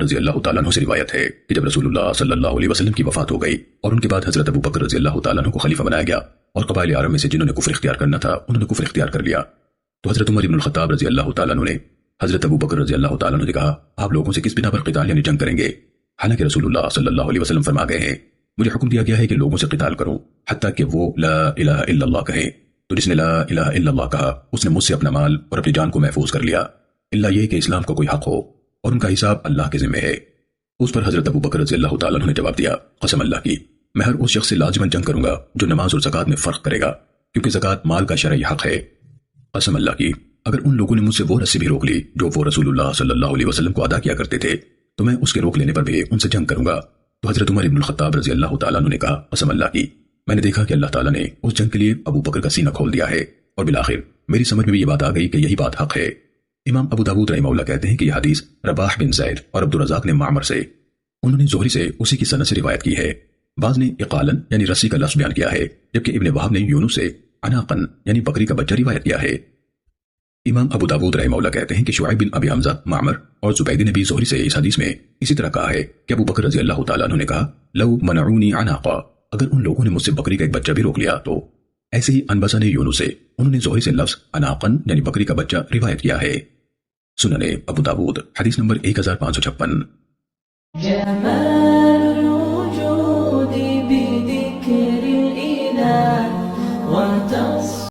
رضی اللہ تعالیٰ عنہ سے روایت ہے کہ جب رسول اللہ صلی اللہ علیہ وسلم کی وفات ہو گئی اور ان کے بعد حضرت ابو بکر رضی اللہ تعالیٰ عنہ کو خلیفہ بنایا گیا اور قبائل عرب میں سے جنہوں نے کفر اختیار کرنا تھا انہوں نے کفر اختیار کر لیا، تو حضرت عمر بن الخطاب رضی اللہ تعالیٰ عنہ نے حضرت ابو بکر رضی اللہ تعالیٰ عنہ سے کہا آپ لوگوں سے کس بنا پر قتال یعنی جنگ کریں گے؟ حالانکہ رسول اللہ صلی اللہ علیہ وسلم فرما گئے ہیں مجھے حکم دیا گیا ہے کہ لوگوں سے قتال کروں حتیٰ کہ وہ لا الہ الا اللہ کہیں، تو جس نے لا الہ الا اللہ کہا اس نے مجھ سے اپنا مال اور اپنی جان کو محفوظ کر لیا الا یہ کہ اسلام کا کوئی حق ہو اور ان کا حساب اللہ کے ذمہ ہے۔ اس پر حضرت ابو بکر رضی اللہ تعالیٰ عنہ نے جواب دیا قسم اللہ کی میں ہر اس شخص سے لازماً جنگ کروں گا جو نماز اور زکوٰۃ میں فرق کرے گا، کیونکہ زکوٰۃ مال کا شرعی حق ہے۔ قسم اللہ کی اگر ان لوگوں نے مجھ سے وہ رسی بھی روک لی جو وہ رسول اللہ صلی اللہ علیہ وسلم کو ادا کیا کرتے تھے تو میں اس کے روک لینے پر بھی ان سے جنگ کروں گا۔ تو حضرت عمر بن الخطاب رضی اللہ تعالیٰ عنہ نے کہا قسم اللہ کی میں نے دیکھا کہ اللہ تعالیٰ نے اس جنگ کے لیے ابو بکر کا سینہ کھول دیا ہے، اور بالآخر میری سمجھ میں بھی یہ بات آ گئی کہ یہی بات حق ہے۔ امام ابو داؤد رحمہ اللہ کہتے ہیں کہ یہ حدیث رباح بن زید اور عبدالرزاق نے معمر سے، انہوں نے زہری سے اسی کی سند سے روایت کی ہے۔ بعض نے اقالن یعنی رسی کا لفظ بیان کیا ہے، جبکہ ابن وہب نے یونس سے عناقن یعنی بکری کا بچہ روایت کیا ہے۔ امام ابو داؤد رحمہ اللہ کہتے ہیں کہ شعیب بن ابی حمزہ، معمر اور زبیدی نے بھی زہری سے اس حدیث میں اسی طرح کہا ہے کہ ابو بکر رضی اللہ تعالیٰ عنہ نے کہا لو منعونی عناقا، اگر ان لوگوں نے مجھ سے بکری کا ایک بچہ بھی روک لیا تو۔ ایسے ہی انبسا نے یونس سے، انہوں نے زہری سے لفظ عناقن یعنی بکری کا بچہ روایت کیا ہے۔ سنن ابو داؤد حدیث نمبر 1556۔